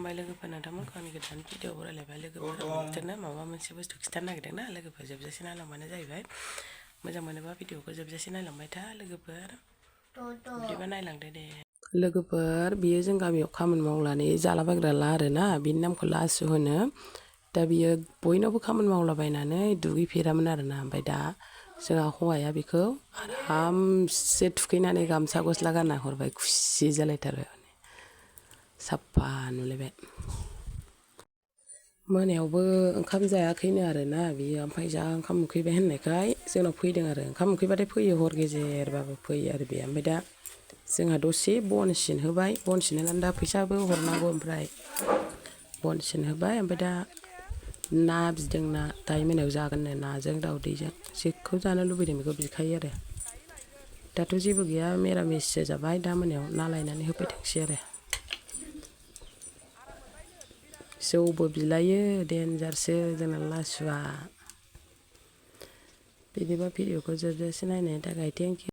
खुलुमबाय लोगोफोर नोंथांमोनखौ आंनि गोदान भिडिअ बरायलायबाय लोगोफोरा बिदिनो माबा मोनसे बुस्थु खिथानो नागिरदोंना लोगोफोर जोबजासे नायलांबानो जाहैबाय मोजां मोनोबा भिडिअखौ जोबजासे नायलांबाय था लोगोफोर बिदिबा नायलांदो दे लोगोफोर बियो जों गामियाव खामानि मावनानै जालाबायग्रा ला आरोना बिनि नामखौ लासु होनो दा बियो बयनावबो खामानि मावलाबायनानै दुगैफेरामोन आरोना ओमफ्राय दा जोंहा हौवाया बेखौ आरामसे थुखैनानै गामसा गस्ला गानना हरबाय खुसि जालायथारबाय साफा नुलायबाय मोनायावबो ओंखाम जायाखैनो आरोना बियो ओमफ्राय जा ओंखाम उखैबाय होननायखाय जोंनाव फैदों आरो ओंखाम उखैबाथाय फैयो हर गेजेरबाबो फैयो आरो बे ओमफ्राय दा जोंहा दसे बन सिनहोबाय बन सिनहोनानै दा फैसाबो हरनांगौ ओमफ्राय बन सिनहोबाय ओमफ्राय दा ना बिदों ना दायो मोनायाव जागोननो नाजों दावदैजों जेखौ जानो लुबैदों बेखौ बिखायो आरो दाथ' जेबो गैया मिरामिससो जाबाय दा मोनायाव ना लायनानै होफैथोंसै आरो जौबो बिलायो देनजारसो जोंना लासुआ बिदिबा भिडिअखौ जोबजासे नायनायनि थाखाय थेंक इउ